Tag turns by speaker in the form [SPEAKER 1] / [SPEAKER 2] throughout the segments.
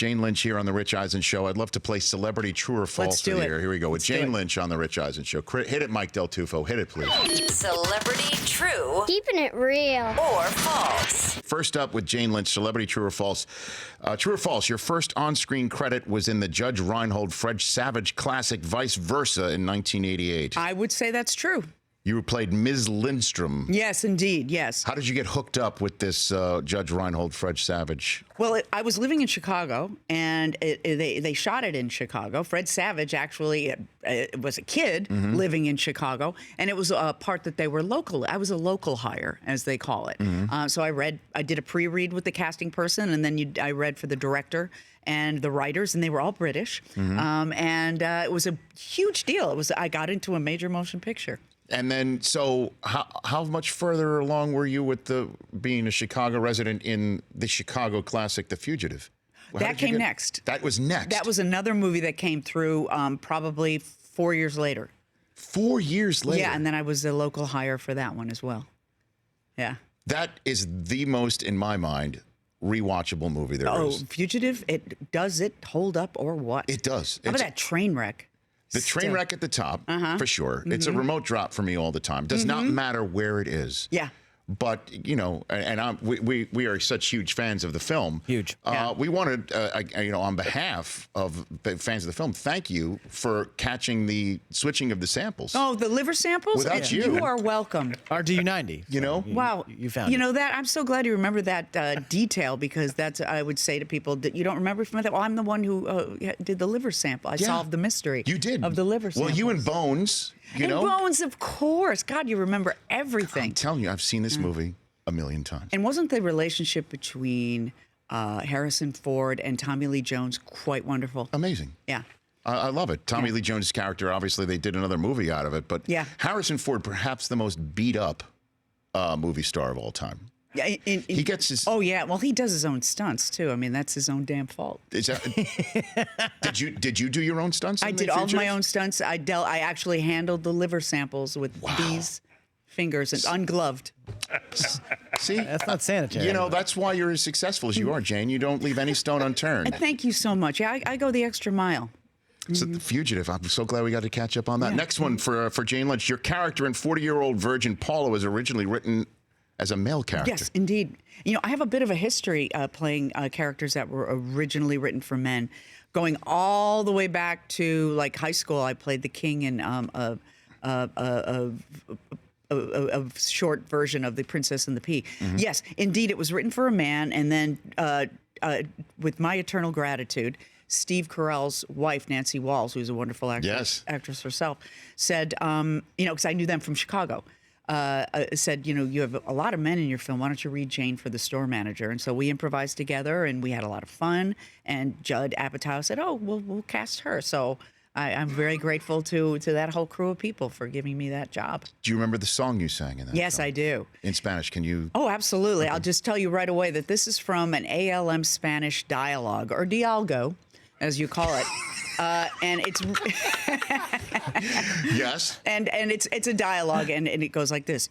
[SPEAKER 1] Jane Lynch here on The Rich Eisen Show. I'd love to play Celebrity True or False for the year. Here we go with Jane Lynch on The Rich Eisen Show. Hit it, Mike Del Tufo. Hit it, please.
[SPEAKER 2] Celebrity True.
[SPEAKER 3] Keeping it real.
[SPEAKER 2] Or False.
[SPEAKER 1] First up with Jane Lynch, Celebrity True or False. True or False, your first on-screen credit was in the Judge Reinhold Fred Savage classic Vice Versa in 1988.
[SPEAKER 4] I would say that's true.
[SPEAKER 1] You played Ms. Lindstrom.
[SPEAKER 4] Yes, indeed, yes.
[SPEAKER 1] How did you get hooked up with this Judge Reinhold Fred Savage?
[SPEAKER 4] Well, I was living in Chicago, and they shot it in Chicago. Fred Savage actually was a kid living in Chicago, and it was a part that they were local. I was a local hire, as they call it. So I did a pre-read with the casting person, and then I read for the director and the writers, and they were all British. And it was a huge deal. I got into a major motion picture.
[SPEAKER 1] And then, so how much further along were you with being a Chicago resident in the Chicago classic, The Fugitive?
[SPEAKER 4] That came next.
[SPEAKER 1] That was next.
[SPEAKER 4] That was another movie that came through probably 4 years later.
[SPEAKER 1] 4 years later?
[SPEAKER 4] Yeah, and then I was a local hire for that one as well. Yeah.
[SPEAKER 1] That is the most, in my mind, rewatchable movie there is.
[SPEAKER 4] Oh, Fugitive? Does it hold up or what?
[SPEAKER 1] It does.
[SPEAKER 4] How about that train wreck?
[SPEAKER 1] The train wreck at the top, for sure. It's a remote drop for me all the time. Does not matter where it is.
[SPEAKER 4] Yeah.
[SPEAKER 1] But, you know, and we are such huge fans of the film.
[SPEAKER 5] Huge.
[SPEAKER 1] We wanted, you know, on behalf of the fans of the film, thank you for catching the switching of the samples.
[SPEAKER 4] Oh, the liver samples?
[SPEAKER 1] Without you.
[SPEAKER 4] You are welcome.
[SPEAKER 5] RDU90.
[SPEAKER 1] You know?
[SPEAKER 4] Wow.
[SPEAKER 5] You found
[SPEAKER 4] You
[SPEAKER 5] it.
[SPEAKER 4] know that? I'm so glad you remember that detail, because that's, I would say to people, that you don't remember from that? Well, I'm the one who did the liver sample. I solved the mystery.
[SPEAKER 1] You did.
[SPEAKER 4] Of the liver sample.
[SPEAKER 1] Well, you and Bones, you know?
[SPEAKER 4] Bones, of course. God, you remember everything.
[SPEAKER 1] I'm telling you, I've seen this movie a million times.
[SPEAKER 4] And wasn't the relationship between Harrison Ford and Tommy Lee Jones quite wonderful?
[SPEAKER 1] Amazing.
[SPEAKER 4] Yeah.
[SPEAKER 1] I love it. Tommy Lee Jones' character, obviously, they did another movie out of it, but Harrison Ford, perhaps the most beat-up movie star of all time.
[SPEAKER 4] Yeah,
[SPEAKER 1] he gets his...
[SPEAKER 4] Oh, yeah. Well, he does his own stunts, too. I mean, that's his own damn fault.
[SPEAKER 1] Is that, did you do your own stunts?
[SPEAKER 4] I did all of my own stunts. I actually handled the liver samples with these fingers and ungloved.
[SPEAKER 1] See?
[SPEAKER 5] That's not sanitary.
[SPEAKER 1] You know, that's why you're as successful as you are, Jane. You don't leave any stone unturned.
[SPEAKER 4] Thank you so much. Yeah, I go the extra mile.
[SPEAKER 1] So The Fugitive, I'm so glad we got to catch up on that. Next one for Jane Lynch. Your character in 40-Year-Old Virgin Paula was originally written as a male character.
[SPEAKER 4] Yes, indeed. You know, I have a bit of a history playing characters that were originally written for men, going all the way back to like high school. I played the king in a short version of The Princess and the Pea. Yes, indeed, it was written for a man, and then with my eternal gratitude, Steve Carell's wife, Nancy Walls, who's a wonderful actress herself, said, you know, because I knew them from Chicago, said, you know, you have a lot of men in your film. Why don't you read Jane for the store manager? And so we improvised together, and we had a lot of fun. And Judd Apatow said, oh, we'll cast her. So I'm very grateful to that whole crew of people for giving me that job.
[SPEAKER 1] Do you remember the song you sang in that
[SPEAKER 4] Yes,
[SPEAKER 1] film?
[SPEAKER 4] I do.
[SPEAKER 1] In Spanish, can you?
[SPEAKER 4] Oh, absolutely. I'll just tell you right away that this is from an ALM Spanish dialogue, or dialgo, as you call it. And it's
[SPEAKER 1] Yes.
[SPEAKER 4] and it's a dialogue, and it goes like this.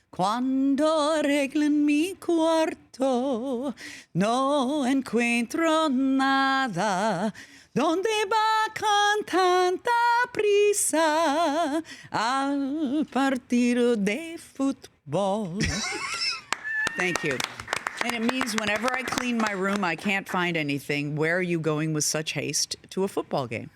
[SPEAKER 4] Cuando arreglo en mi cuarto, no encuentro nada. ¿Dónde va con tanta prisa al partido de fútbol? Thank you. And it means whenever I clean my room, I can't find anything. Where are you going with such haste to a football game?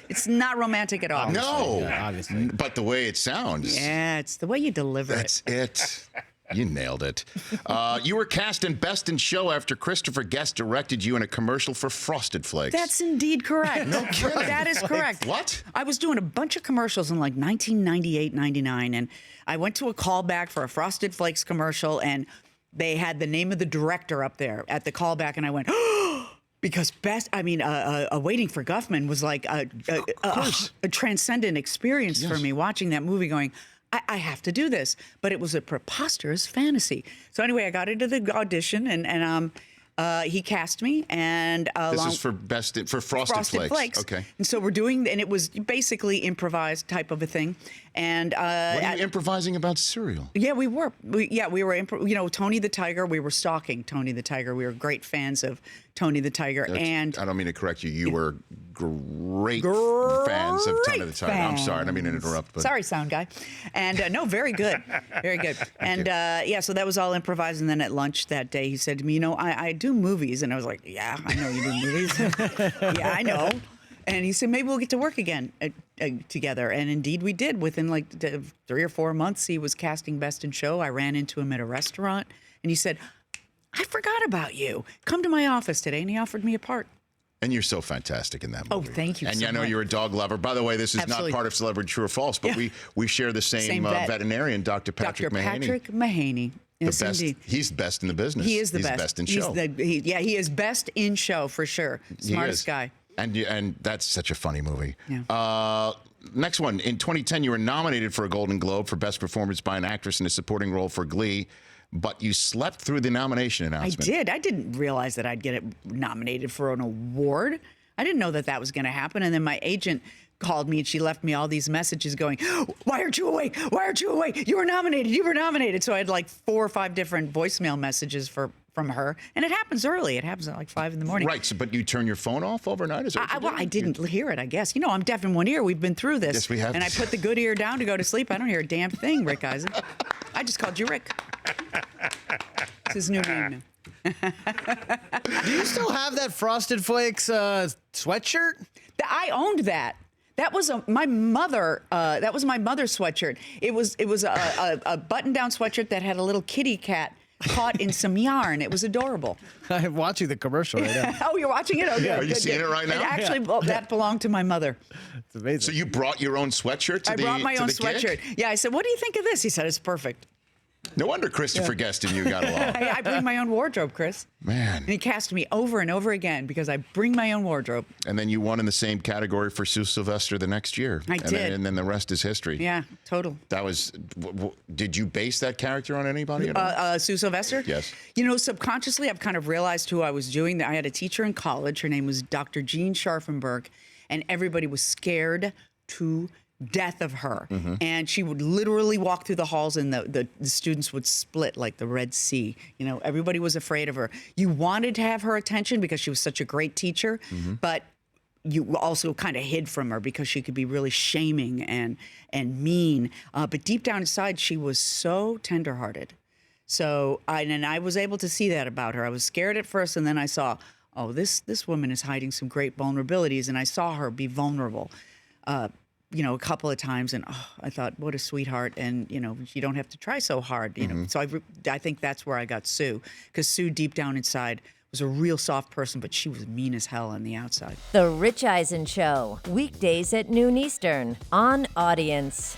[SPEAKER 4] It's not romantic at all.
[SPEAKER 1] No,
[SPEAKER 5] obviously.
[SPEAKER 1] But the way it sounds.
[SPEAKER 4] Yeah, it's the way you deliver
[SPEAKER 1] That's it. You nailed it. You were cast in Best in Show after Christopher Guest directed you in a commercial for Frosted Flakes.
[SPEAKER 4] That's indeed correct.
[SPEAKER 1] No kidding.
[SPEAKER 4] That is correct.
[SPEAKER 1] What?
[SPEAKER 4] I was doing a bunch of commercials in like 1998, 99, and I went to a callback for a Frosted Flakes commercial, and they had the name of the director up there at the callback, and I went, oh, because Waiting for Guffman was like a transcendent experience for me, watching that movie going, I have to do this. But it was a preposterous fantasy. So anyway, I got into the audition, and he cast me. And
[SPEAKER 1] this is for Frosted Flakes. Okay.
[SPEAKER 4] And so we're doing, and it was basically improvised type of a thing. And
[SPEAKER 1] what are you improvising about cereal?
[SPEAKER 4] Yeah, we were. We were. You know, Tony the Tiger. We were stalking Tony the Tiger. We were great fans of Tony the Tiger. And
[SPEAKER 1] I don't mean to correct you. You were great fans of Tony the Tiger. I'm sorry. I don't mean to interrupt. But.
[SPEAKER 4] Sorry, sound guy. And no, very good. Very good. And yeah, so that was all improvised. And then at lunch that day, he said to me, you know, I do movies. And I was like, yeah, I know you do movies. Yeah, I know. And he said, maybe we'll get to work again together. And indeed we did. Within like 3 or 4 months, he was casting Best in Show. I ran into him at a restaurant. And he said, I forgot about you. Come to my office today. And he offered me a part.
[SPEAKER 1] And you're so fantastic in that movie.
[SPEAKER 4] Oh, thank you
[SPEAKER 1] and
[SPEAKER 4] so
[SPEAKER 1] I know
[SPEAKER 4] much.
[SPEAKER 1] you're a dog lover. By the way, this is
[SPEAKER 4] Absolutely.
[SPEAKER 1] not part of Celebrity True or False, but we share the same veterinarian, Dr. Patrick Mahaney.
[SPEAKER 4] Dr. Patrick Mahaney. Yes,
[SPEAKER 1] the best.
[SPEAKER 4] Indeed.
[SPEAKER 1] He's the best in the business.
[SPEAKER 4] He is the
[SPEAKER 1] He's
[SPEAKER 4] best.
[SPEAKER 1] the best in show.
[SPEAKER 4] He is best in show for sure. Smartest guy.
[SPEAKER 1] And that's such a funny movie.
[SPEAKER 4] Yeah.
[SPEAKER 1] Next one. In 2010, you were nominated for a Golden Globe for Best Performance by an Actress in a Supporting Role for Glee, but you slept through the nomination announcement.
[SPEAKER 4] I did. I didn't realize that I'd get it nominated for an award. I didn't know that was going to happen. And then my agent called me and she left me all these messages going, why aren't you awake? Why aren't you awake? You were nominated. You were nominated. So I had like 4 or 5 different voicemail messages from her. And it happens early. It happens at like 5 in the morning.
[SPEAKER 1] Right. So, but you turn your phone off overnight? Is that what you
[SPEAKER 4] I didn't hear it, I guess. You know, I'm deaf in one ear. We've been through this.
[SPEAKER 1] Yes, we have.
[SPEAKER 4] And I put the good ear down to go to sleep. I don't hear a damn thing, Rick Eisen. I just called you Rick. It's his new name now.
[SPEAKER 3] Do you still have that Frosted Flakes sweatshirt?
[SPEAKER 4] I owned that. That was my mother. That was my mother's sweatshirt. It was a button-down sweatshirt that had a little kitty cat caught in some yarn. It was adorable.
[SPEAKER 3] I'm watching the commercial right now.
[SPEAKER 4] Oh, you're watching it? Okay.
[SPEAKER 1] Are you seeing it right now?
[SPEAKER 4] Actually, that belonged to my mother.
[SPEAKER 3] It's amazing.
[SPEAKER 1] So you brought your own sweatshirt to
[SPEAKER 4] I brought my own sweatshirt. Yeah, I said, what do you think of this? He said, it's perfect.
[SPEAKER 1] No wonder Christopher Guest and you got along.
[SPEAKER 4] I bring my own wardrobe, Chris.
[SPEAKER 1] Man.
[SPEAKER 4] And he cast me over and over again because I bring my own wardrobe.
[SPEAKER 1] And then you won in the same category for Sue Sylvester the next year.
[SPEAKER 4] I did.
[SPEAKER 1] And then the rest is history.
[SPEAKER 4] Yeah, total.
[SPEAKER 1] That was. Did you base that character on anybody at all?
[SPEAKER 4] Sue Sylvester?
[SPEAKER 1] Yes.
[SPEAKER 4] You know, subconsciously, I've kind of realized who I was doing. I had a teacher in college. Her name was Dr. Jean Scharfenberg, and everybody was scared to death of her.
[SPEAKER 1] Mm-hmm.
[SPEAKER 4] And she would literally walk through the halls and the students would split like the Red Sea. You know, everybody was afraid of her. You wanted to have her attention because she was such a great teacher, but you also kind of hid from her because she could be really shaming and mean. But deep down inside, she was so tenderhearted. So I was able to see that about her. I was scared at first, and then I saw, oh, this woman is hiding some great vulnerabilities, and I saw her be vulnerable. You know, a couple of times, and I thought, what a sweetheart, and you know, you don't have to try so hard, you know. So I think that's where I got Sue, because Sue, deep down inside, was a real soft person, but she was mean as hell on the outside.
[SPEAKER 2] The Rich Eisen Show, weekdays at noon Eastern on Audience.